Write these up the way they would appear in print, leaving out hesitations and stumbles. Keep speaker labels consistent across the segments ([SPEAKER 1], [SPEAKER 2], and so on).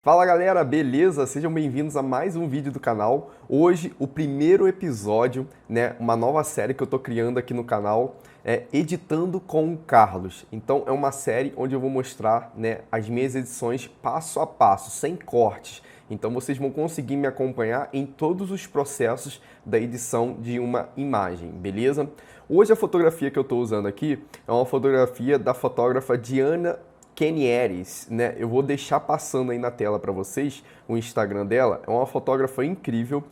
[SPEAKER 1] Fala galera, beleza? Sejam bem-vindos a mais um vídeo do canal. Hoje, o primeiro episódio, uma nova série que eu tô criando aqui no canal, é Editando com o Carlos. Então, é uma série onde eu vou mostrar, as minhas edições passo a passo, sem cortes. Então, vocês vão conseguir me acompanhar em todos os processos da edição de uma imagem, beleza? Hoje, a fotografia que eu estou usando aqui é uma fotografia da fotógrafa Diana Kenieres, Eu vou deixar passando aí na tela para vocês o Instagram dela. É uma fotógrafa incrível,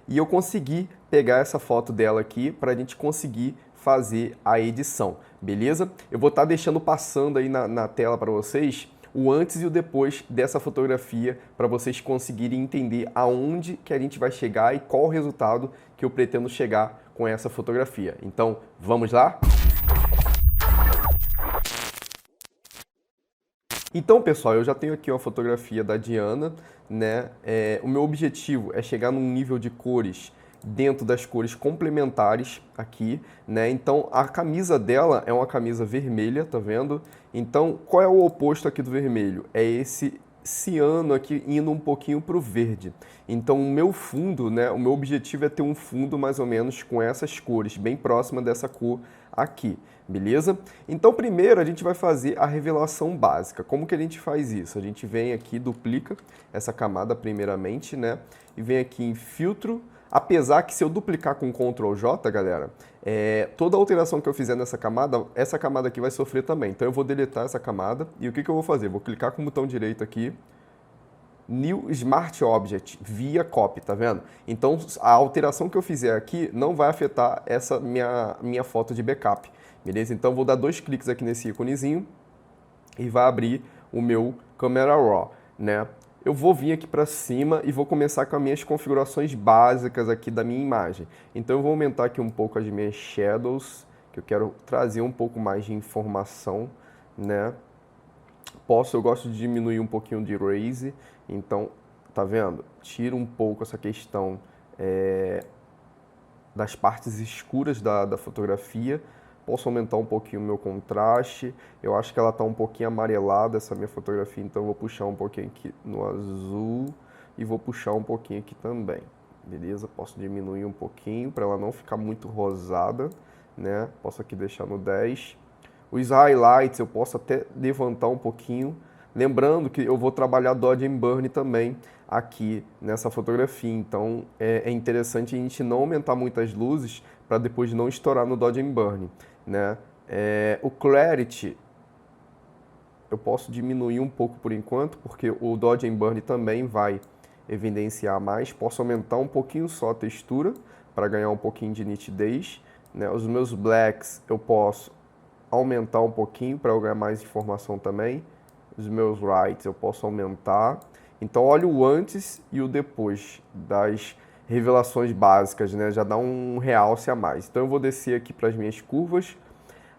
[SPEAKER 1] E eu consegui pegar essa foto dela aqui para a gente conseguir fazer a edição, beleza? Eu vou estar deixando passando aí na tela para vocês o antes e o depois dessa fotografia para vocês conseguirem entender aonde que a gente vai chegar e qual o resultado que eu pretendo chegar com essa fotografia. Então, vamos lá? Então, pessoal, eu já tenho aqui uma fotografia da Diana, o meu objetivo é chegar num nível de cores dentro das cores complementares aqui, Então, a camisa dela é uma camisa vermelha, tá vendo? Então, qual é o oposto aqui do vermelho? É esse ciano aqui indo um pouquinho para o verde. Então, o meu fundo, o meu objetivo é ter um fundo mais ou menos com essas cores, bem próxima dessa cor aqui, beleza? Então, primeiro a gente vai fazer a revelação básica. Como que a gente faz isso? A gente vem aqui, duplica essa camada primeiramente, E vem aqui em filtro. Apesar que se eu duplicar com Ctrl J, galera, toda alteração que eu fizer nessa camada, essa camada aqui vai sofrer também. Então eu vou deletar essa camada e o que eu vou fazer? Vou clicar com o botão direito aqui, New Smart Object, via copy, tá vendo? Então a alteração que eu fizer aqui não vai afetar essa minha foto de backup, beleza? Então vou dar dois cliques aqui nesse íconezinho e vai abrir o meu Camera Raw, Eu vou vir aqui para cima e vou começar com as minhas configurações básicas aqui da minha imagem. Então eu vou aumentar aqui um pouco as minhas shadows, que eu quero trazer um pouco mais de informação, Eu gosto de diminuir um pouquinho de erase, então, tá vendo? Tira um pouco essa questão das partes escuras da fotografia. Posso aumentar um pouquinho o meu contraste. Eu acho que ela está um pouquinho amarelada, essa minha fotografia, então eu vou puxar um pouquinho aqui no azul e vou puxar um pouquinho aqui também, beleza? Posso diminuir um pouquinho para ela não ficar muito rosada, Posso aqui deixar no 10. Os highlights eu posso até levantar um pouquinho. Lembrando que eu vou trabalhar Dodge and Burn também aqui nessa fotografia. Então é interessante a gente não aumentar muitas luzes para depois não estourar no Dodge and Burn, O Clarity eu posso diminuir um pouco por enquanto, porque o Dodge and Burn também vai evidenciar mais. Posso aumentar um pouquinho só a textura para ganhar um pouquinho de nitidez, Os meus blacks eu posso aumentar um pouquinho para eu ganhar mais informação também. Os meus whites eu posso aumentar. Então olha o antes e o depois das revelações básicas, Já dá um realce a mais. Então eu vou descer aqui para as minhas curvas.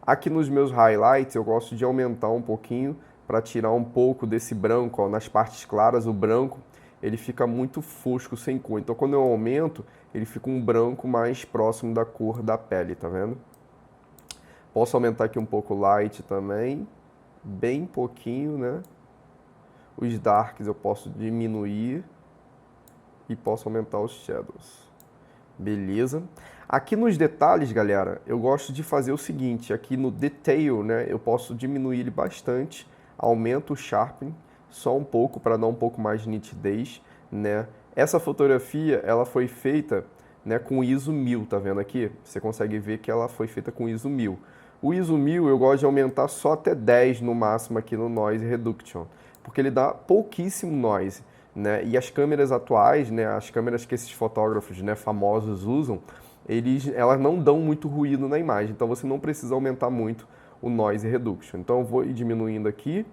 [SPEAKER 1] Aqui nos meus highlights eu gosto de aumentar um pouquinho para tirar um pouco desse branco, nas partes claras o branco ele fica muito fosco sem cor. Então quando eu aumento ele fica um branco mais próximo da cor da pele, tá vendo? Posso aumentar aqui um pouco o light também, bem pouquinho, Os darks eu posso diminuir e posso aumentar os shadows. Beleza? Aqui nos detalhes, galera, eu gosto de fazer o seguinte, aqui no detail, Eu posso diminuir ele bastante, aumento o sharpening só um pouco para dar um pouco mais de nitidez, Essa fotografia, ela foi feita, com ISO 1000, tá vendo aqui? Você consegue ver que ela foi feita com ISO 1000. O ISO 1000 eu gosto de aumentar só até 10 no máximo aqui no Noise Reduction, porque ele dá pouquíssimo noise, E as câmeras atuais, as câmeras que esses fotógrafos, famosos usam, elas não dão muito ruído na imagem, então você não precisa aumentar muito o Noise Reduction. Então eu vou ir diminuindo aqui.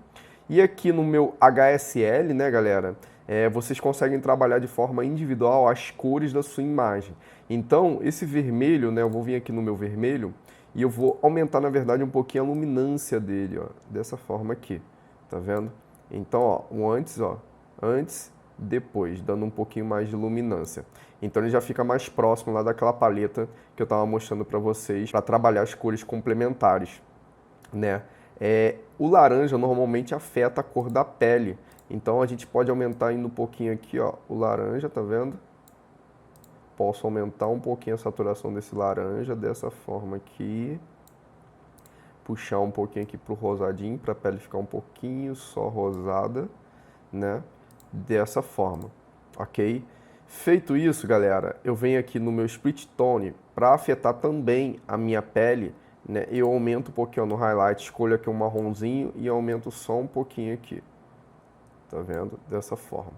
[SPEAKER 1] E aqui no meu HSL, galera, vocês conseguem trabalhar de forma individual as cores da sua imagem. Então, esse vermelho, eu vou vir aqui no meu vermelho e eu vou aumentar, na verdade, um pouquinho a luminância dele, dessa forma aqui, tá vendo? Então, o antes, antes, depois, dando um pouquinho mais de luminância. Então ele já fica mais próximo lá daquela paleta que eu estava mostrando para vocês, para trabalhar as cores complementares, O laranja normalmente afeta a cor da pele, Então a gente pode aumentar indo um pouquinho aqui, ó, o laranja, tá vendo? Posso aumentar um pouquinho a saturação desse laranja dessa forma aqui. Puxar um pouquinho aqui pro rosadinho, para a pele ficar um pouquinho só rosada, né? Dessa forma, ok? Feito isso, galera, eu venho aqui no meu Split Tone para afetar também a minha pele, né? Eu aumento um pouquinho no highlight, escolho aqui um marronzinho e aumento só um pouquinho aqui. Tá vendo? Dessa forma.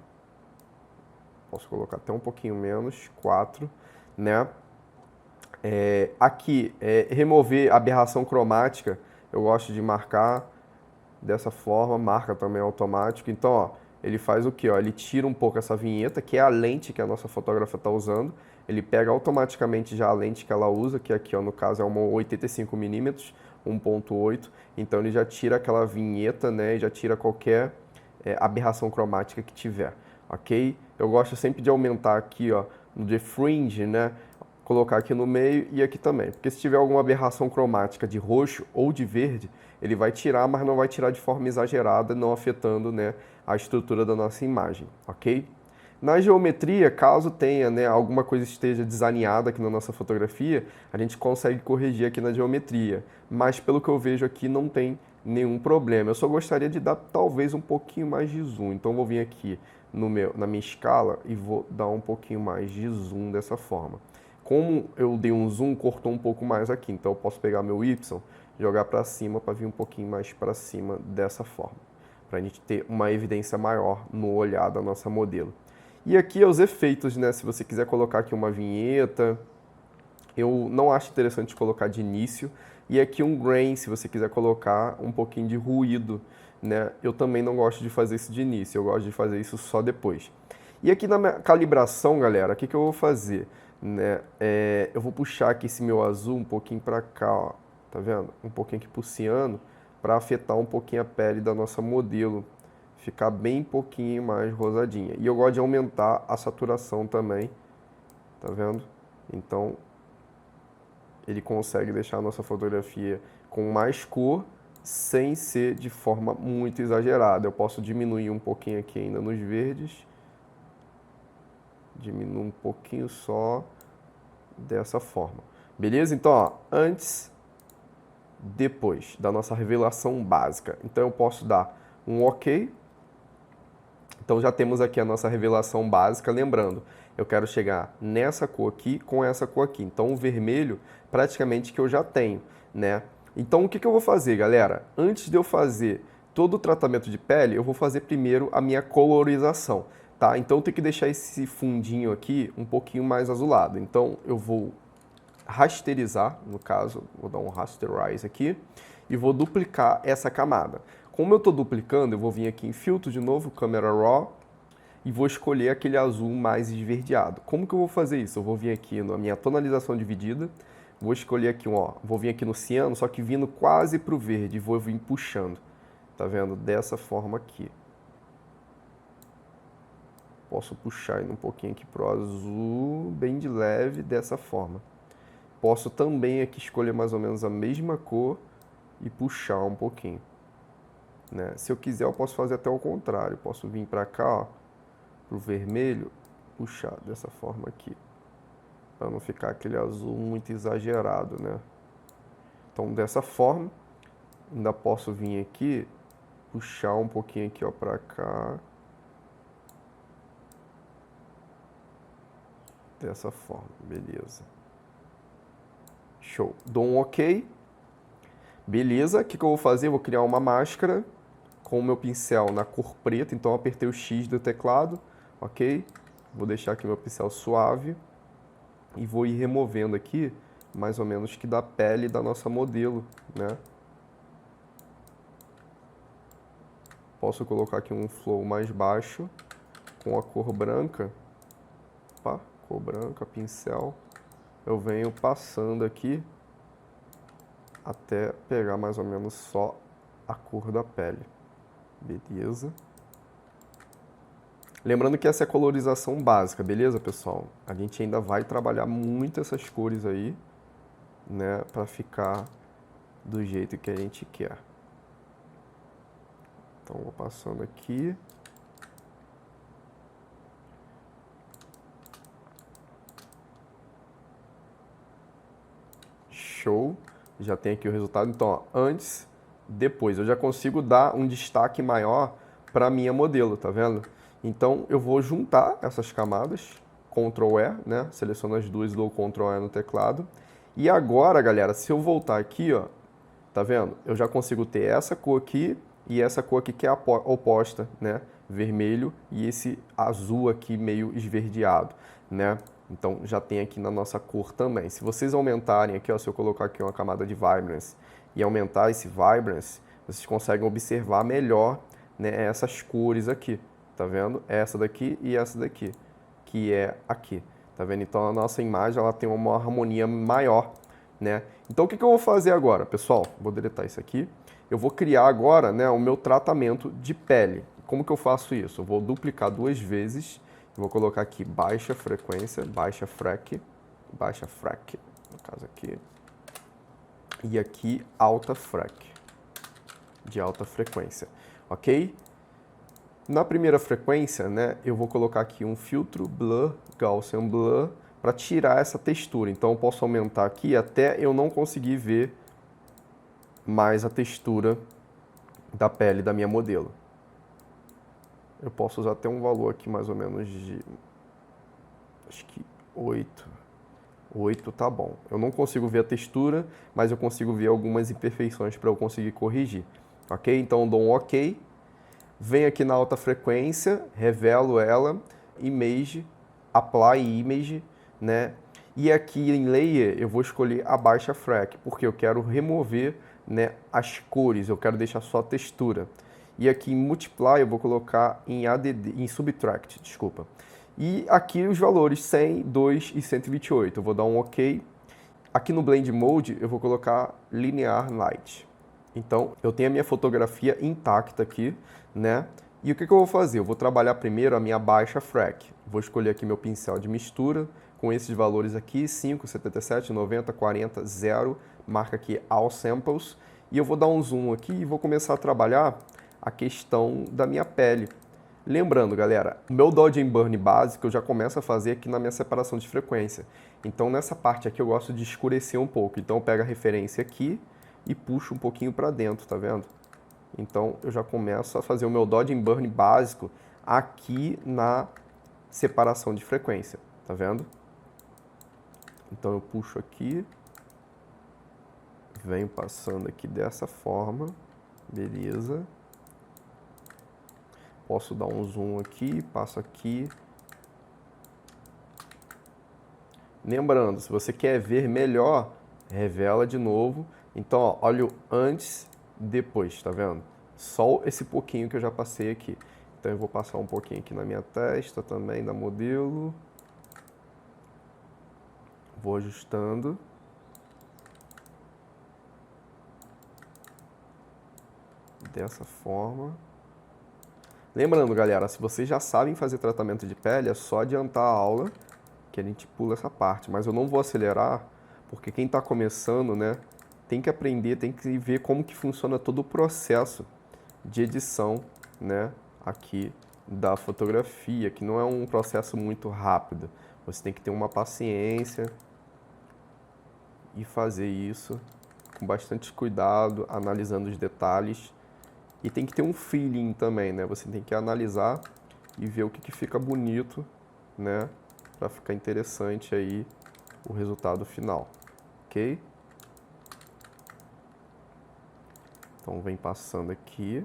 [SPEAKER 1] Posso colocar até um pouquinho menos, 4, né? Aqui, remover aberração cromática, eu gosto de marcar dessa forma, marca também automático. Então, ó, ele faz o que? Ele tira um pouco essa vinheta, que é a lente que a nossa fotógrafa está usando. Ele pega automaticamente já a lente que ela usa, que aqui, ó, no caso é uma 85mm, 1.8. Então ele já tira aquela vinheta, né? E já tira qualquer aberração cromática que tiver, ok? Eu gosto sempre de aumentar aqui, ó, no The Fringe, né? Colocar aqui no meio e aqui também, porque se tiver alguma aberração cromática de roxo ou de verde, ele vai tirar, mas não vai tirar de forma exagerada, não afetando, né, a estrutura da nossa imagem, ok? Na geometria, caso tenha, né, alguma coisa esteja desalinhada aqui na nossa fotografia, a gente consegue corrigir aqui na geometria, mas pelo que eu vejo aqui não tem nenhum problema. Eu só gostaria de dar talvez um pouquinho mais de zoom, então vou vir aqui na minha escala e vou dar um pouquinho mais de zoom dessa forma. Como eu dei um zoom, cortou um pouco mais aqui, então eu posso pegar meu Y, jogar para cima para vir um pouquinho mais para cima dessa forma, para a gente ter uma evidência maior no olhar da nossa modelo. E aqui é os efeitos, né? Se você quiser colocar aqui uma vinheta, eu não acho interessante colocar de início. E aqui um grain, se você quiser colocar um pouquinho de ruído, né? Eu também não gosto de fazer isso de início, eu gosto de fazer isso só depois. E aqui na minha calibração, galera, o que eu vou fazer? Né? Eu vou puxar aqui esse meu azul um pouquinho para cá, ó, tá vendo? Um pouquinho aqui pro ciano, para afetar um pouquinho a pele da nossa modelo, ficar bem pouquinho mais rosadinha. E eu gosto de aumentar a saturação também, tá vendo? Então, ele consegue deixar a nossa fotografia com mais cor, sem ser de forma muito exagerada. Eu posso diminuir um pouquinho aqui ainda nos verdes, diminuo um pouquinho só, dessa forma. Beleza? Então, ó, antes, depois da nossa revelação básica. Então eu posso dar um OK. Então já temos aqui a nossa revelação básica. Lembrando, eu quero chegar nessa cor aqui com essa cor aqui. Então o vermelho praticamente que eu já tenho, né? Então o que eu vou fazer, galera? Antes de eu fazer todo o tratamento de pele, eu vou fazer primeiro a minha colorização, tá? Então eu tenho que deixar esse fundinho aqui um pouquinho mais azulado. Então eu vou rasterizar, no caso, vou dar um rasterize aqui, e vou duplicar essa camada. Como eu estou duplicando, eu vou vir aqui em filtro de novo, câmera raw, e vou escolher aquele azul mais esverdeado. Como que eu vou fazer isso? Eu vou vir aqui na minha tonalização dividida, vou escolher aqui, ó, vou vir aqui no ciano, só que vindo quase para o verde, vou vir puxando, tá vendo? Dessa forma aqui. Posso puxar um pouquinho aqui pro azul, bem de leve, dessa forma. Posso também aqui escolher mais ou menos a mesma cor e puxar um pouquinho, né? Se eu quiser, eu posso fazer até o contrário. Posso vir para cá, ó, pro vermelho, puxar dessa forma aqui, para não ficar aquele azul muito exagerado, né? Então, dessa forma, ainda posso vir aqui, puxar um pouquinho aqui, ó, para cá, dessa forma, beleza. Show. Dou um OK. Beleza. O que eu vou fazer? Eu vou criar uma máscara com o meu pincel na cor preta. Então, eu apertei o X do teclado. Ok? Vou deixar aqui meu pincel suave. E vou ir removendo aqui, mais ou menos, que da pele da nossa modelo, né? Posso colocar aqui um flow mais baixo, com a cor branca. Opa, cor branca, pincel. Eu venho passando aqui até pegar mais ou menos só a cor da pele. Beleza? Lembrando que essa é a colorização básica, beleza, pessoal? A gente ainda vai trabalhar muito essas cores aí, né, para ficar do jeito que a gente quer. Então, vou passando aqui. Show. Já tem aqui o resultado. Então, ó, antes, depois. Eu já consigo dar um destaque maior para a minha modelo, tá vendo? Então, eu vou juntar essas camadas, Ctrl E, né? Seleciono as duas e dou Ctrl E no teclado. E agora, galera, se eu voltar aqui, ó, tá vendo? Eu já consigo ter essa cor aqui e essa cor aqui que é a oposta, né? Vermelho e esse azul aqui meio esverdeado, né? Então já tem aqui na nossa cor também. Se vocês aumentarem aqui, ó, se eu colocar aqui uma camada de Vibrance e aumentar esse Vibrance, vocês conseguem observar melhor, né, essas cores aqui, tá vendo? Essa daqui e essa daqui, que é aqui, tá vendo? Então a nossa imagem ela tem uma harmonia maior, né? Então o que eu vou fazer agora, pessoal? Vou deletar isso aqui. Eu vou criar agora, né, o meu tratamento de pele. Como que eu faço isso? Eu vou duplicar duas vezes. Vou colocar aqui baixa frequência, baixa frac, no caso aqui. E aqui alta frac, de alta frequência, ok? Na primeira frequência, né, eu vou colocar aqui um filtro Blur, Gaussian Blur, para tirar essa textura. Então eu posso aumentar aqui até eu não conseguir ver mais a textura da pele da minha modelo. Eu posso usar até um valor aqui mais ou menos de, acho que 8. 8 tá bom. Eu não consigo ver a textura, mas eu consigo ver algumas imperfeições para eu conseguir corrigir. Ok? Então eu dou um OK. Venho aqui na alta frequência, revelo ela, Image, Apply Image, né? E aqui em Layer eu vou escolher a baixa frac, porque eu quero remover, né, as cores, eu quero deixar só a textura. E aqui em Multiply eu vou colocar em ADD, em Subtract, desculpa. E aqui os valores 100, 2 e 128. Eu vou dar um OK. Aqui no Blend Mode eu vou colocar Linear Light. Então eu tenho a minha fotografia intacta aqui, né? E o que eu vou fazer? Eu vou trabalhar primeiro a minha baixa frac. Vou escolher aqui meu pincel de mistura com esses valores aqui, 5, 77, 90, 40, 0. Marca aqui All Samples. E eu vou dar um zoom aqui e vou começar a trabalhar a questão da minha pele. Lembrando, galera, o meu Dodge and Burn básico eu já começo a fazer aqui na minha separação de frequência. Então nessa parte aqui eu gosto de escurecer um pouco. Então eu pego a referência aqui e puxo um pouquinho para dentro, tá vendo? Então eu já começo a fazer o meu Dodge and Burn básico aqui na separação de frequência, tá vendo? Então eu puxo aqui, venho passando aqui dessa forma, beleza. Posso dar um zoom aqui, passo aqui. Lembrando, se você quer ver melhor, revela de novo. Então, ó, olha o antes, depois, tá vendo? Só esse pouquinho que eu já passei aqui. Então eu vou passar um pouquinho aqui na minha testa também, da modelo. Vou ajustando. Dessa forma. Lembrando, galera, se vocês já sabem fazer tratamento de pele, é só adiantar a aula, que a gente pula essa parte. Mas eu não vou acelerar, porque quem está começando, né, tem que aprender, tem que ver como que funciona todo o processo de edição, né, aqui da fotografia, que não é um processo muito rápido. Você tem que ter uma paciência e fazer isso com bastante cuidado, analisando os detalhes. E tem que ter um feeling também, né? Você tem que analisar e ver o que fica bonito, né? Para ficar interessante aí o resultado final, ok? Então vem passando aqui.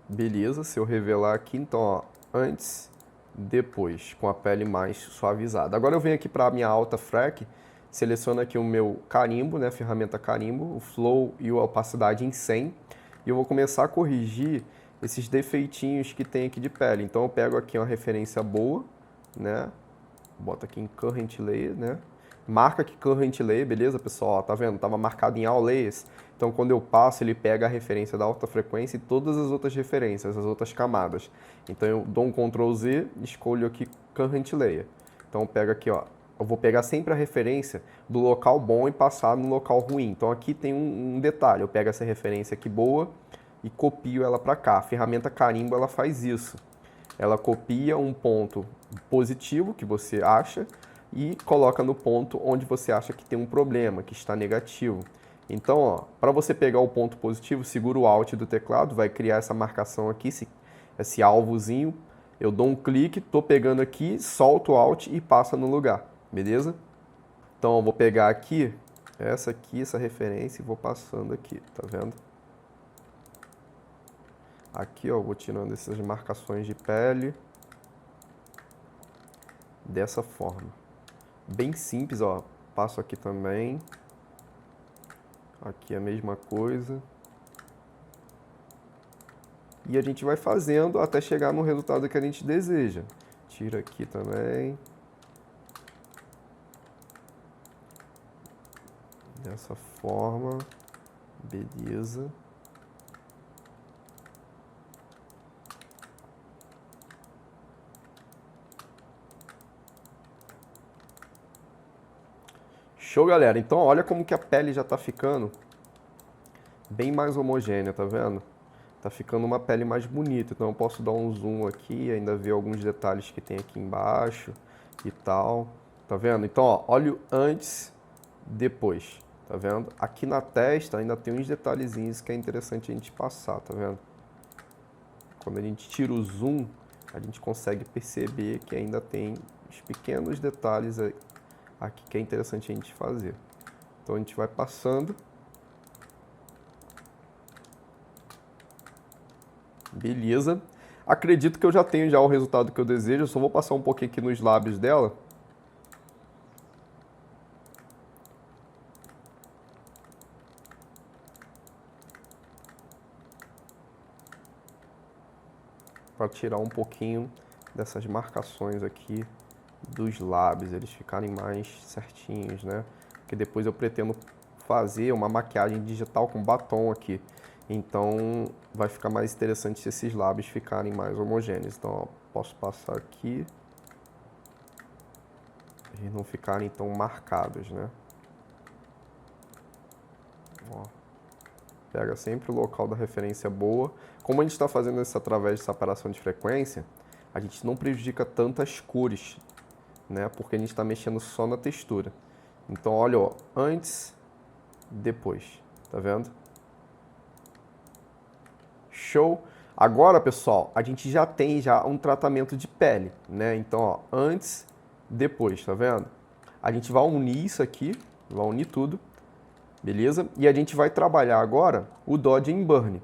[SPEAKER 1] Beleza, se eu revelar aqui, então, ó, antes, depois, com a pele mais suavizada. Agora eu venho aqui para a minha alta frac, seleciono aqui o meu carimbo, né, ferramenta carimbo, o flow e a opacidade em 100, e eu vou começar a corrigir esses defeitinhos que tem aqui de pele. Então eu pego aqui uma referência boa, né, boto aqui em Current Layer, né, marca aqui Current Layer, beleza, pessoal? Ó, tá vendo? Tava marcado em All Layers. Então, quando eu passo, ele pega a referência da alta frequência e todas as outras referências, as outras camadas. Então, eu dou um Ctrl Z e escolho aqui Current Layer. Então, eu pego aqui, ó, eu vou pegar sempre a referência do local bom e passar no local ruim. Então aqui tem um detalhe, eu pego essa referência aqui boa e copio ela para cá. A ferramenta carimbo ela faz isso. Ela copia um ponto positivo que você acha e coloca no ponto onde você acha que tem um problema, que está negativo. Então, para você pegar o ponto positivo, segura o Alt do teclado, vai criar essa marcação aqui, esse alvozinho. Eu dou um clique, estou pegando aqui, solto o Alt e passa no lugar, beleza? Então, eu vou pegar aqui, essa referência e vou passando aqui, tá vendo? Aqui, ó, eu vou tirando essas marcações de pele dessa forma. Bem simples, ó. Passo aqui também. Aqui a mesma coisa. E a gente vai fazendo até chegar no resultado que a gente deseja. Tira aqui também. Dessa forma. Beleza. Show, galera. Então, olha como que a pele já tá ficando bem mais homogênea, tá vendo? Tá ficando uma pele mais bonita. Então, eu posso dar um zoom aqui, ainda ver alguns detalhes que tem aqui embaixo e tal. Tá vendo? Então, ó, olha o antes, depois. Tá vendo? Aqui na testa ainda tem uns detalhezinhos que é interessante a gente passar, tá vendo? Quando a gente tira o zoom, a gente consegue perceber que ainda tem os pequenos detalhes aqui que é interessante a gente fazer. Então a gente vai passando. Beleza. Acredito que eu já tenho já o resultado que eu desejo. Eu só vou passar um pouquinho aqui nos lábios dela. Para tirar um pouquinho dessas marcações aqui dos lábios, eles ficarem mais certinhos, né? Porque depois eu pretendo fazer uma maquiagem digital com batom aqui. Então vai ficar mais interessante se esses lábios ficarem mais homogêneos. Então, ó, posso passar aqui e não ficarem tão marcados, né? Ó. Pega sempre o local da referência boa. Como a gente está fazendo isso através de separação de frequência, a gente não prejudica tantas cores, né? Porque a gente está mexendo só na textura. Então, olha, ó, antes, depois, tá vendo? Show! Agora, pessoal, a gente já tem um tratamento de pele, né? Então, ó, antes, depois, tá vendo? A gente vai unir isso aqui, vai unir tudo, beleza? E a gente vai trabalhar agora o Dodge and Burn.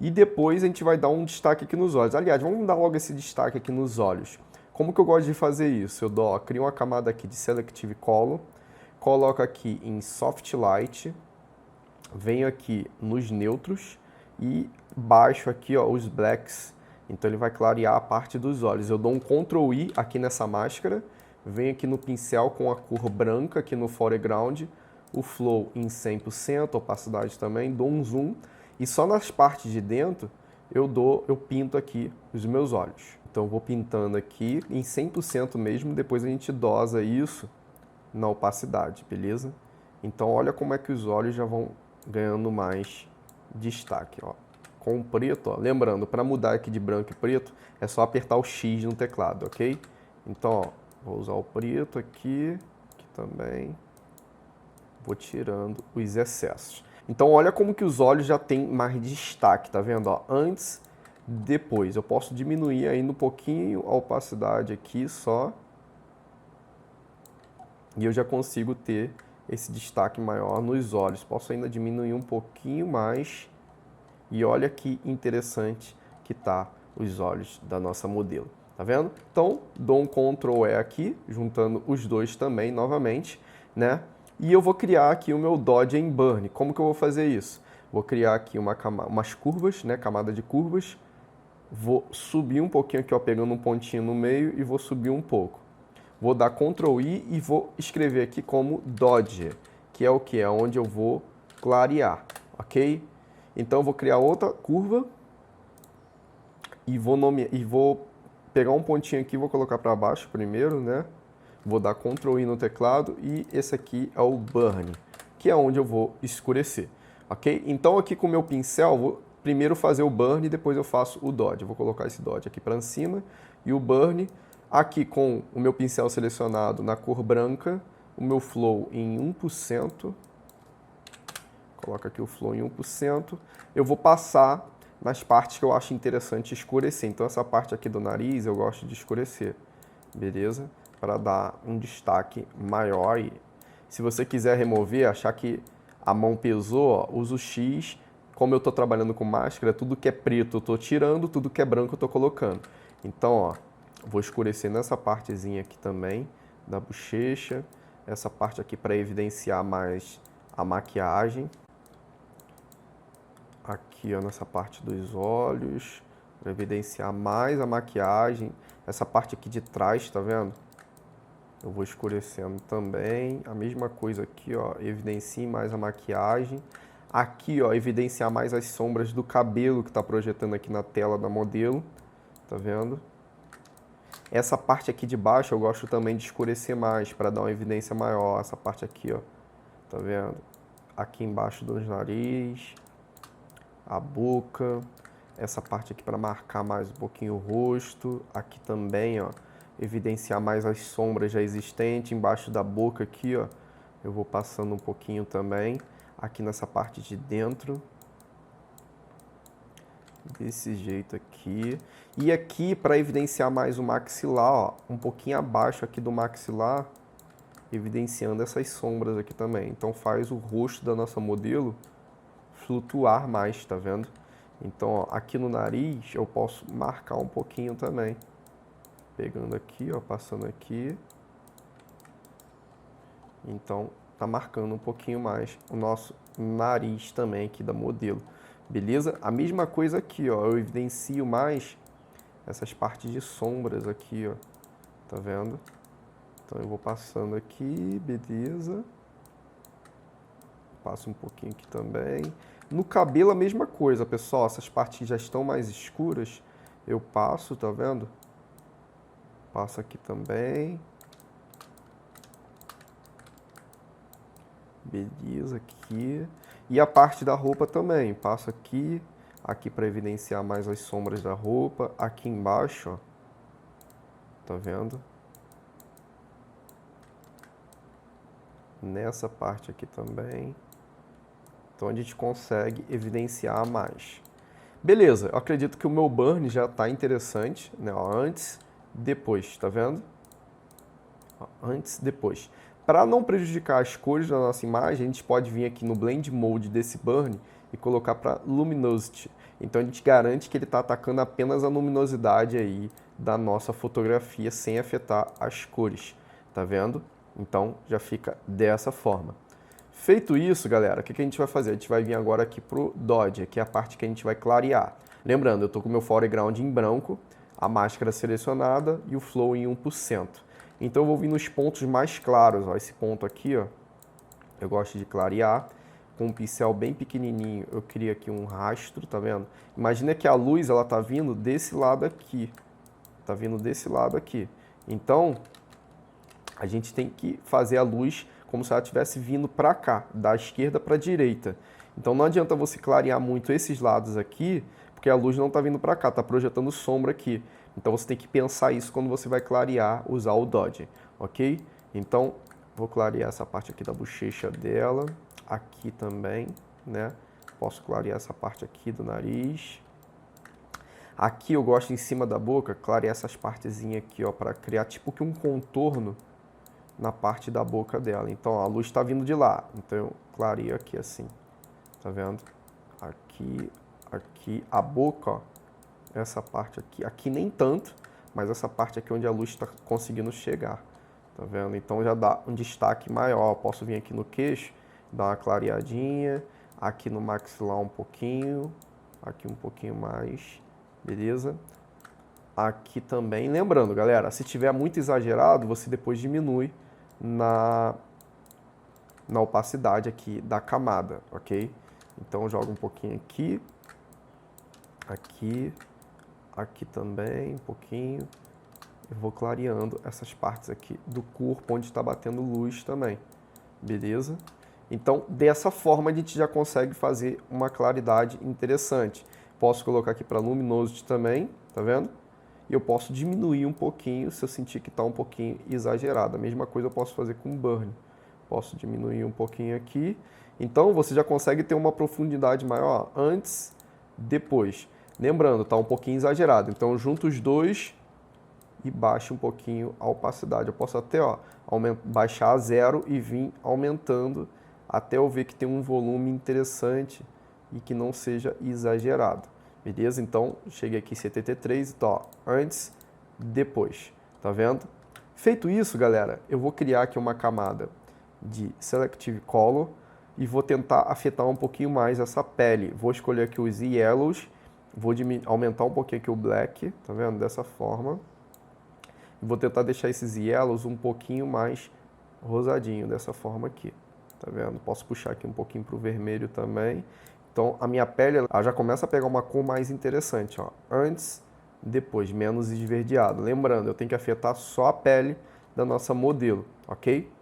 [SPEAKER 1] E depois a gente vai dar um destaque aqui nos olhos. Aliás, vamos dar logo esse destaque aqui nos olhos. Como que eu gosto de fazer isso? Eu dou, ó, crio uma camada aqui de Selective Color, coloco aqui em Soft Light, venho aqui nos neutros e baixo aqui, ó, os blacks. Então ele vai clarear a parte dos olhos. Eu dou um Ctrl I aqui nessa máscara, venho aqui no pincel com a cor branca aqui no foreground, o flow em 100%, opacidade também, dou um zoom e só nas partes de dentro eu pinto aqui os meus olhos. Então eu vou pintando aqui em 100% mesmo, depois a gente dosa isso na opacidade, beleza? Então olha como é que os olhos já vão ganhando mais destaque, ó. Com o preto, ó, lembrando, para mudar aqui de branco e preto, é só apertar o X no teclado, ok? Então, ó, vou usar o preto aqui também. Vou tirando os excessos. Então, olha como que os olhos já tem mais destaque, tá vendo? Ó, antes, depois. Eu posso diminuir ainda um pouquinho a opacidade aqui só. E eu já consigo ter esse destaque maior nos olhos. Posso ainda diminuir um pouquinho mais. E olha que interessante que tá os olhos da nossa modelo. Tá vendo? Então, dou um Ctrl E aqui, juntando os dois também, novamente, né? E eu vou criar aqui o meu Dodge and Burn. Como que eu vou fazer isso? Vou criar aqui umas curvas, né? Camada de curvas. Vou subir um pouquinho aqui, ó, pegando um pontinho no meio e vou subir um pouco. Vou dar Ctrl I e vou escrever aqui como Dodge, que é o que? É onde eu vou clarear, ok? Então eu vou criar outra curva e vou pegar um pontinho aqui e vou colocar para baixo primeiro, né? vou dar Ctrl I no teclado e esse aqui é o Burn, que é onde eu vou escurecer, ok? Então aqui com o meu pincel, vou primeiro fazer o Burn e depois eu faço o Dodge. Eu vou colocar esse Dodge aqui para cima e o Burn aqui com o meu pincel selecionado na cor branca, o meu Flow em 1%, coloca aqui o Flow em 1%, eu vou passar nas partes que eu acho interessante escurecer. Então essa parte aqui do nariz eu gosto de escurecer, beleza? Para dar um destaque maior. E se você quiser remover, achar que a mão pesou, ó, usa o X. Como eu estou trabalhando com máscara, tudo que é preto eu estou tirando, tudo que é branco eu estou colocando. Então, ó, vou escurecer nessa partezinha aqui também, da bochecha. Essa parte aqui para evidenciar mais a maquiagem. Aqui, ó, nessa parte dos olhos, para evidenciar mais a maquiagem. Essa parte aqui de trás, tá vendo? Eu vou escurecendo também. A mesma coisa aqui, ó, evidencie mais a maquiagem. Aqui, ó, evidenciar mais as sombras do cabelo que está projetando aqui na tela da modelo, tá vendo? Essa parte aqui de baixo eu gosto também de escurecer mais, para dar uma evidência maior. Essa parte aqui, ó, tá vendo? Aqui embaixo do nariz, a boca, essa parte aqui para marcar mais um pouquinho o rosto. Aqui também, ó, evidenciar mais as sombras já existentes. Embaixo da boca aqui, ó, eu vou passando um pouquinho também. Aqui nessa parte de dentro, desse jeito aqui. E aqui, para evidenciar mais o maxilar, ó, um pouquinho abaixo aqui do maxilar, evidenciando essas sombras aqui também. Então faz o rosto da nossa modelo flutuar mais, tá vendo? Então, ó, aqui no nariz eu posso marcar um pouquinho também. Pegando aqui, ó, passando aqui. Então, tá marcando um pouquinho mais o nosso nariz também aqui da modelo. Beleza? A mesma coisa aqui, ó, eu evidencio mais essas partes de sombras aqui, ó. Tá vendo? Então eu vou passando aqui, beleza. Passo um pouquinho aqui também. No cabelo a mesma coisa, pessoal. Essas partes que já estão mais escuras, eu passo, tá vendo? Passo aqui também. Beleza, aqui. E a parte da roupa também. Passo aqui, aqui para evidenciar mais as sombras da roupa. Aqui embaixo, ó. Tá vendo? Nessa parte aqui também. Então a gente consegue evidenciar mais. Beleza, eu acredito que o meu burn já está interessante, né? Ó, antes, depois, tá vendo? Ó, antes, depois. Para não prejudicar as cores da nossa imagem, a gente pode vir aqui no Blend Mode desse burn e colocar para Luminosity. Então a gente garante que ele está atacando apenas a luminosidade aí da nossa fotografia sem afetar as cores, tá vendo? Então já fica dessa forma. Feito isso, galera, o que a gente vai fazer? A gente vai vir agora aqui pro Dodge, que é a parte que a gente vai clarear. Lembrando, eu estou com o meu foreground em branco, a máscara selecionada e o flow em 1%. Então eu vou vir nos pontos mais claros, ó. Esse ponto aqui, ó, eu gosto de clarear. Com um pincel bem pequenininho, eu crio aqui um rastro, tá vendo? Imagina que a luz, ela tá vindo desse lado aqui. Tá vindo desse lado aqui. Então, a gente tem que fazer a luz como se ela estivesse vindo para cá, da esquerda para a direita. Então não adianta você clarear muito esses lados aqui, porque a luz não está vindo para cá, está projetando sombra aqui. Então você tem que pensar isso quando você vai clarear, usar o Dodge, ok? Então vou clarear essa parte aqui da bochecha dela, aqui também, né? Posso clarear essa parte aqui do nariz. Aqui eu gosto em cima da boca, clarear essas partezinhas aqui, ó, para criar tipo que um contorno na parte da boca dela. Então, ó, a luz está vindo de lá. Então, eu clareio aqui assim. Tá vendo? Aqui, aqui. A boca, ó. Essa parte aqui. Aqui nem tanto, mas essa parte aqui onde a luz está conseguindo chegar. Tá vendo? Então, já dá um destaque maior. Eu posso vir aqui no queixo, dar uma clareadinha. Aqui no maxilar um pouquinho. Aqui um pouquinho mais. Beleza? Aqui também. Lembrando, galera, se tiver muito exagerado, você depois diminui na opacidade aqui da camada, ok? Então joga um pouquinho aqui, aqui, aqui também, um pouquinho, eu vou clareando essas partes aqui do corpo onde está batendo luz também, beleza? Então, dessa forma a gente já consegue fazer uma claridade interessante. Posso colocar aqui para luminosity também, tá vendo? E eu posso diminuir um pouquinho se eu sentir que está um pouquinho exagerado. A mesma coisa eu posso fazer com burn. Posso diminuir um pouquinho aqui. Então, você já consegue ter uma profundidade maior antes, depois. Lembrando, está um pouquinho exagerado. Então, junto os dois e baixa um pouquinho a opacidade. Eu posso até baixar a 0 e vir aumentando até eu ver que tem um volume interessante e que não seja exagerado. Beleza? Então, cheguei aqui em 73, então, ó, antes, depois. Tá vendo? Feito isso, galera, eu vou criar aqui uma camada de Selective Color e vou tentar afetar um pouquinho mais essa pele. Vou escolher aqui os Yellows, vou aumentar um pouquinho aqui o Black, tá vendo? Dessa forma. Vou tentar deixar esses Yellows um pouquinho mais rosadinho, dessa forma aqui. Tá vendo? Posso puxar aqui um pouquinho para o vermelho também. Então, a minha pele ela já começa a pegar uma cor mais interessante, ó. Antes, depois, menos esverdeado. Lembrando, eu tenho que afetar só a pele da nossa modelo, ok?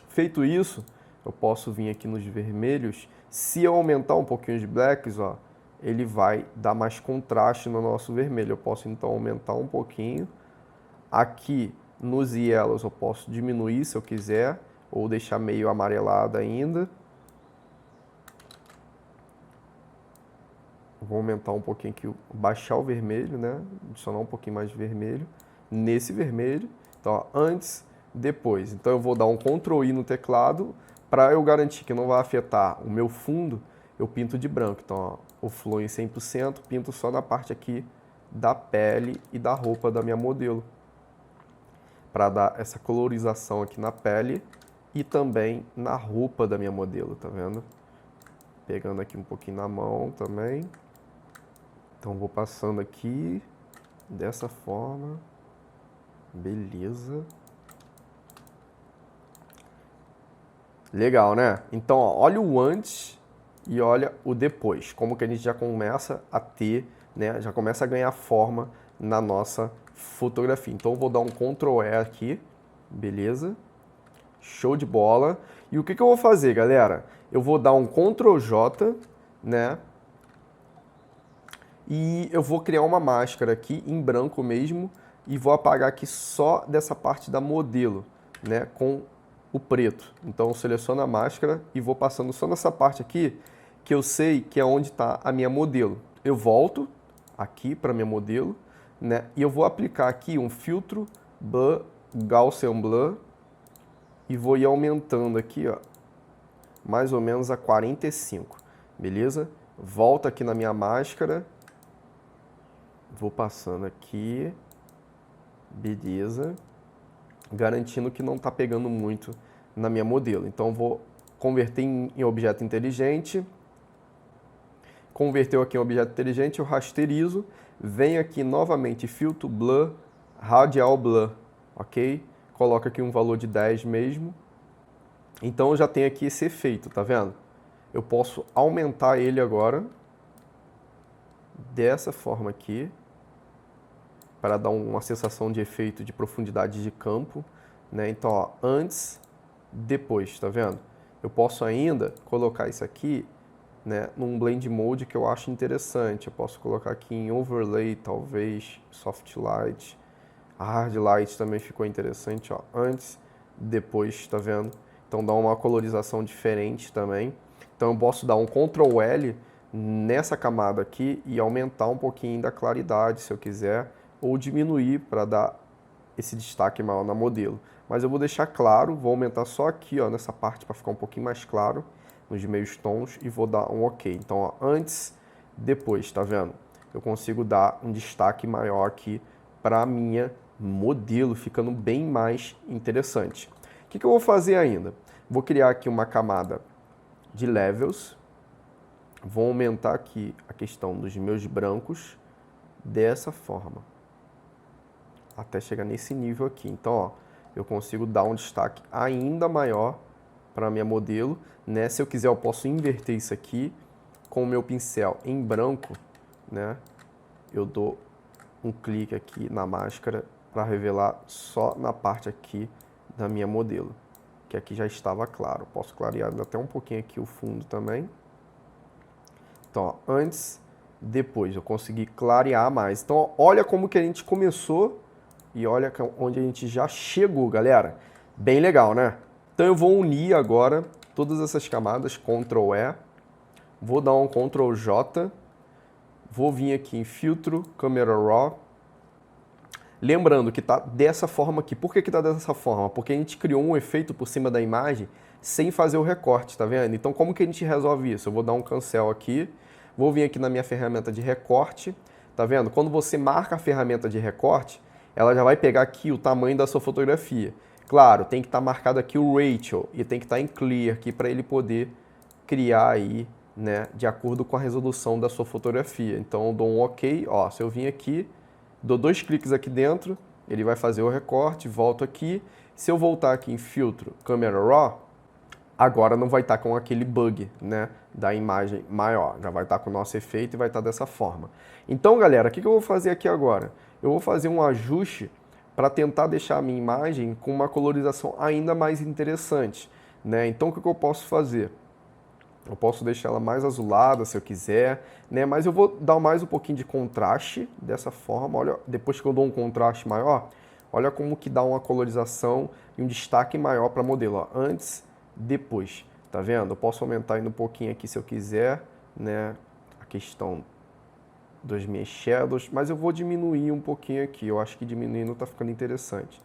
[SPEAKER 1] Feito isso, eu posso vir aqui nos vermelhos. Se eu aumentar um pouquinho de blacks, ó, ele vai dar mais contraste no nosso vermelho. Eu posso, então, aumentar um pouquinho. Aqui, nos yellows, eu posso diminuir se eu quiser, ou deixar meio amarelado ainda. Vou aumentar um pouquinho aqui, baixar o vermelho, né? Adicionar um pouquinho mais de vermelho nesse vermelho. Então, ó, antes, depois. Então, eu vou dar um Ctrl I no teclado para eu garantir que não vai afetar o meu fundo. Eu pinto de branco. Então, ó, o flow em 100%, pinto só na parte aqui da pele e da roupa da minha modelo. Para dar essa colorização aqui na pele e também na roupa da minha modelo, tá vendo? Pegando aqui um pouquinho na mão também. Então, vou passando aqui, dessa forma, beleza. Legal, né? Então, ó, olha o antes e olha o depois. Como que a gente já começa a ter, né? Já começa a ganhar forma na nossa fotografia. Então, eu vou dar um Ctrl E aqui, beleza? Show de bola. E o que eu vou fazer, galera? Eu vou dar um Ctrl J, né? E eu vou criar uma máscara aqui em branco mesmo e vou apagar aqui só dessa parte da modelo, né, com o preto. Então eu seleciono a máscara e vou passando só nessa parte aqui que eu sei que é onde está a minha modelo. Eu volto aqui para minha modelo, né, e eu vou aplicar aqui um filtro Blur, Gaussian Blur e vou ir aumentando aqui, ó, mais ou menos a 45, beleza? Volto aqui na minha máscara. Vou passando aqui, beleza, garantindo que não está pegando muito na minha modelo. Então, vou converter em objeto inteligente. Converteu aqui em objeto inteligente, eu rasterizo. Venho aqui novamente, filtro Blur, Radial Blur, ok? Coloco aqui um valor de 10 mesmo. Então, eu já tenho aqui esse efeito, tá vendo? Eu posso aumentar ele agora, dessa forma aqui, para dar uma sensação de efeito de profundidade de campo, né? Então, ó, antes, depois, tá vendo? Eu posso ainda colocar isso aqui, né, num blend mode que eu acho interessante. Eu posso colocar aqui em overlay, talvez, soft light, hard light também ficou interessante, ó, antes, depois, tá vendo? Então dá uma colorização diferente também. Então eu posso dar um Ctrl L nessa camada aqui e aumentar um pouquinho da claridade, se eu quiser, ou diminuir para dar esse destaque maior na modelo. Mas eu vou deixar claro, vou aumentar só aqui, ó, nessa parte para ficar um pouquinho mais claro, nos meios tons, e vou dar um OK. Então, ó, antes, depois, tá vendo? Eu consigo dar um destaque maior aqui para a minha modelo, ficando bem mais interessante. O que eu vou fazer ainda? Vou criar aqui uma camada de levels, vou aumentar aqui a questão dos meus brancos dessa forma, até chegar nesse nível aqui. Então, ó, eu consigo dar um destaque ainda maior para a minha modelo, né? Se eu quiser, eu posso inverter isso aqui com o meu pincel em branco, né? Eu dou um clique aqui na máscara para revelar só na parte aqui da minha modelo, que aqui já estava claro. Posso clarear até um pouquinho aqui o fundo também. Então, ó, antes, depois, eu consegui clarear mais. Então, ó, olha como que a gente começou e olha onde a gente já chegou, galera. Bem legal, né? Então, eu vou unir agora todas essas camadas, Ctrl E, vou dar um Ctrl J, vou vir aqui em Filtro, Camera Raw. Lembrando que tá dessa forma aqui. Por que que tá dessa forma? Porque a gente criou um efeito por cima da imagem sem fazer o recorte, tá vendo? Então, como que a gente resolve isso? Eu vou dar um cancel aqui, vou vir aqui na minha ferramenta de recorte, tá vendo? Quando você marca a ferramenta de recorte, ela já vai pegar aqui o tamanho da sua fotografia. Claro, tem que estar marcado aqui o ratio e tem que estar em clear aqui para ele poder criar aí, né, de acordo com a resolução da sua fotografia. Então, eu dou um OK, ó, se eu vim aqui, dou 2 cliques aqui dentro, ele vai fazer o recorte, volto aqui. Se eu voltar aqui em Filtro, Camera Raw, agora não vai estar com aquele bug, né, da imagem maior. Já vai estar com o nosso efeito e vai estar dessa forma. Então, galera, o que eu vou fazer aqui agora? Eu vou fazer um ajuste para tentar deixar a minha imagem com uma colorização ainda mais interessante, né? Então, o que eu posso fazer? Eu posso deixar ela mais azulada se eu quiser, né? Mas eu vou dar mais um pouquinho de contraste dessa forma. Olha, depois que eu dou um contraste maior, olha como que dá uma colorização e um destaque maior para o modelo. Ó. Antes, depois, tá vendo? Eu posso aumentar ainda um pouquinho aqui se eu quiser, né? A questão das minhas shadows, mas eu vou diminuir um pouquinho aqui. Eu acho que diminuindo tá ficando interessante.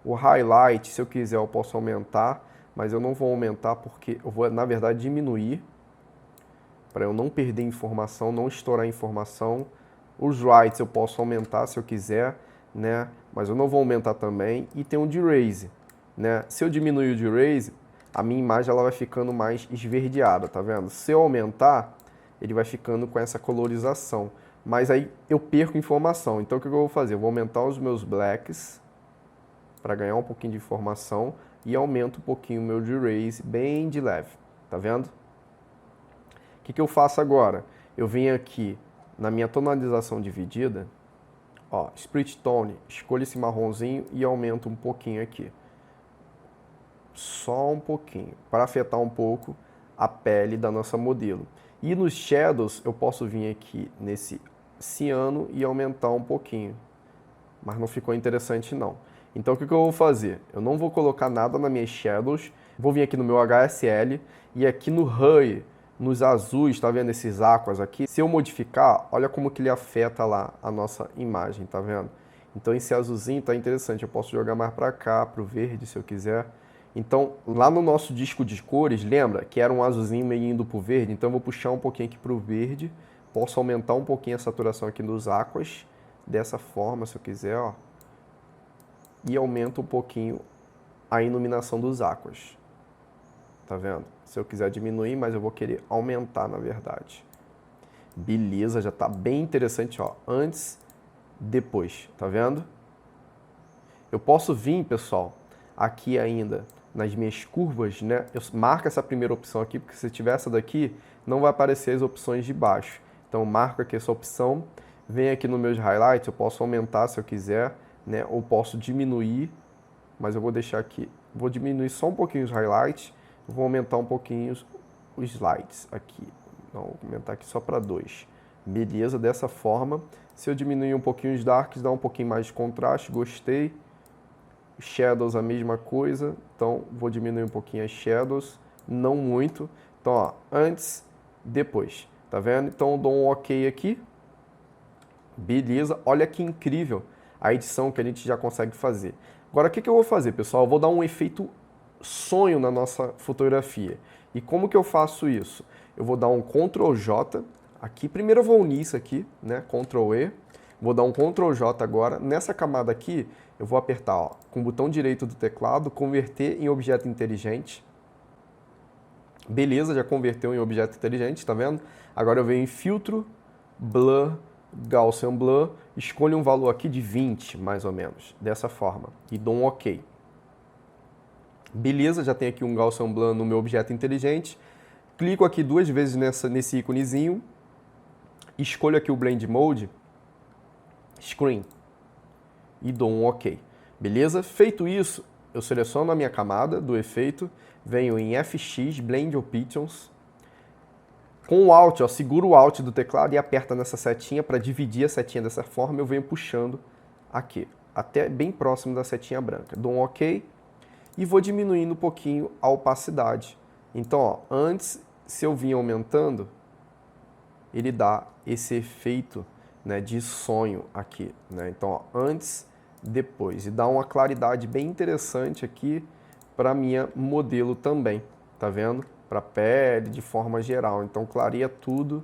[SPEAKER 1] O highlight, se eu quiser, eu posso aumentar, mas eu não vou aumentar porque eu vou, na verdade, diminuir para eu não perder informação, não estourar informação. Os whites eu posso aumentar se eu quiser, né? Mas eu não vou aumentar também. E tem um deraze, né? Se eu diminuir o deraze, a minha imagem ela vai ficando mais esverdeada, tá vendo? Se eu aumentar, ele vai ficando com essa colorização. Mas aí eu perco informação. Então o que eu vou fazer? Eu vou aumentar os meus blacks para ganhar um pouquinho de informação e aumento um pouquinho o meu deraze bem de leve, tá vendo? O que eu faço agora? Eu venho aqui na minha tonalização dividida, ó, Split Tone, escolho esse marronzinho e aumento um pouquinho aqui. Só um pouquinho, para afetar um pouco a pele da nossa modelo. E nos shadows eu posso vir aqui nesse ciano e aumentar um pouquinho, mas não ficou interessante não. Então o que eu vou fazer? Eu não vou colocar nada nas minhas shadows, vou vir aqui no meu HSL e aqui no Hue, nos azuis, tá vendo esses aquas aqui? Se eu modificar, olha como que ele afeta lá a nossa imagem, tá vendo? Então esse azulzinho tá interessante, eu posso jogar mais para cá, pro verde se eu quiser. Então lá no nosso disco de cores, lembra que era um azulzinho meio indo pro verde? Então eu vou puxar um pouquinho aqui pro verde, posso aumentar um pouquinho a saturação aqui nos aquas, dessa forma se eu quiser, ó. E aumento um pouquinho a iluminação dos aquas. Tá vendo? Se eu quiser diminuir, mas eu vou querer aumentar, na verdade. Beleza, já tá bem interessante, ó. Antes, depois, tá vendo? Eu posso vir, pessoal, aqui ainda nas minhas curvas, né? Eu marco essa primeira opção aqui, porque se tiver essa daqui, não vai aparecer as opções de baixo. Então, eu marco aqui essa opção, venho aqui nos meus highlights, eu posso aumentar se eu quiser, né? Ou posso diminuir, mas eu vou deixar aqui, vou diminuir só um pouquinho os highlights, vou aumentar um pouquinho os slides aqui, não, vou aumentar aqui só para 2. Beleza, dessa forma, se eu diminuir um pouquinho os darks, dá um pouquinho mais de contraste, gostei. Shadows a mesma coisa, então vou diminuir um pouquinho as shadows, não muito. Então, ó, antes, depois, tá vendo? Então eu dou um OK aqui, beleza, olha que incrível a edição que a gente já consegue fazer. Agora, o que eu vou fazer, pessoal? Eu vou dar um efeito sonho na nossa fotografia. E como que eu faço isso? Eu vou dar um Ctrl J aqui. Primeiro eu vou unir isso aqui, né? Ctrl E. Vou dar um Ctrl J agora. Nessa camada aqui, eu vou apertar, ó, com o botão direito do teclado, converter em objeto inteligente. Beleza, já converteu em objeto inteligente, tá vendo? Agora eu venho em filtro, blur, Gaussian Blur, escolho um valor aqui de 20, mais ou menos, dessa forma, e dou um OK. Beleza, já tem aqui um Gaussian Blur no meu objeto inteligente. Clico aqui 2 vezes nesse íconezinho, escolho aqui o Blend Mode, Screen. e dou um OK. Beleza? Feito isso, eu seleciono a minha camada do efeito, venho em FX, Blend Options, com o Alt, ó, seguro o Alt do teclado e aperta nessa setinha para dividir a setinha dessa forma, eu venho puxando aqui, até bem próximo da setinha branca. Dou um OK e vou diminuindo um pouquinho a opacidade. Então, ó, antes, se eu vim aumentando, ele dá esse efeito, né, de sonho aqui, né? Então, ó, antes, depois, e dá uma claridade bem interessante aqui para minha modelo também, tá vendo? Para pele, de forma geral. Então, clareia tudo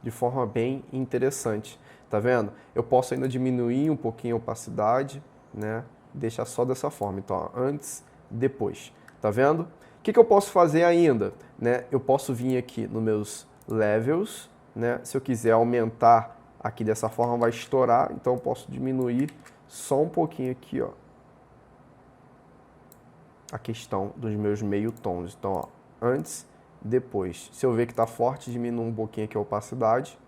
[SPEAKER 1] de forma bem interessante, tá vendo? Eu posso ainda diminuir um pouquinho a opacidade, né? Deixar só dessa forma. Então, ó, antes, depois, tá vendo? O que eu posso fazer ainda, né? Eu posso vir aqui nos meus levels, né? Se eu quiser aumentar aqui dessa forma, vai estourar, então eu posso diminuir só um pouquinho aqui, ó, a questão dos meus meio tons. Então, ó, antes, depois. Se eu ver que está forte, diminuo um pouquinho aqui a opacidade,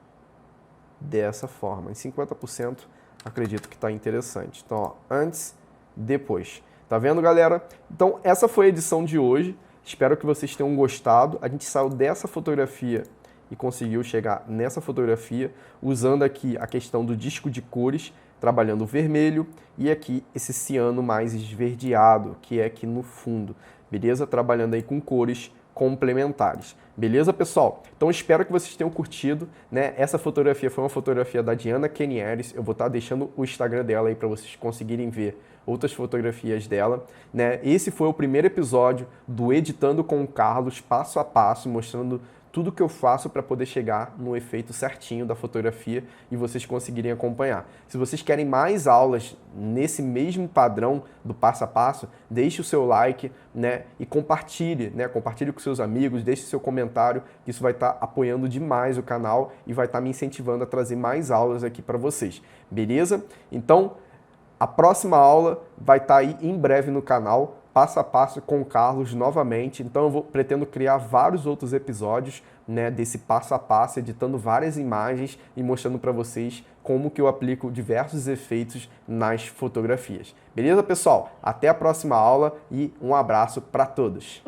[SPEAKER 1] dessa forma. Em 50%, acredito que está interessante. Então, ó, antes, depois. Tá vendo, galera? Então, essa foi a edição de hoje. Espero que vocês tenham gostado. A gente saiu dessa fotografia e conseguiu chegar nessa fotografia, usando aqui a questão do disco de cores, trabalhando o vermelho e aqui esse ciano mais esverdeado, que é aqui no fundo, beleza? Trabalhando aí com cores complementares. Beleza, pessoal? Então espero que vocês tenham curtido, né? Essa fotografia foi uma fotografia da Diana Kenieres. Eu vou estar deixando o Instagram dela aí para vocês conseguirem ver outras fotografias dela, né? Esse foi o primeiro episódio do Editando com o Carlos, passo a passo, mostrando tudo que eu faço para poder chegar no efeito certinho da fotografia e vocês conseguirem acompanhar. Se vocês querem mais aulas nesse mesmo padrão do passo a passo, deixe o seu like, né, e compartilhe, né, compartilhe com seus amigos, deixe seu comentário, que isso vai estar apoiando demais o canal e vai estar me incentivando a trazer mais aulas aqui para vocês. Beleza? Então, a próxima aula vai estar aí em breve no canal, passo a passo com o Carlos novamente. Então eu pretendo criar vários outros episódios, né, desse passo a passo, editando várias imagens e mostrando para vocês como que eu aplico diversos efeitos nas fotografias. Beleza, pessoal? Até a próxima aula e um abraço para todos.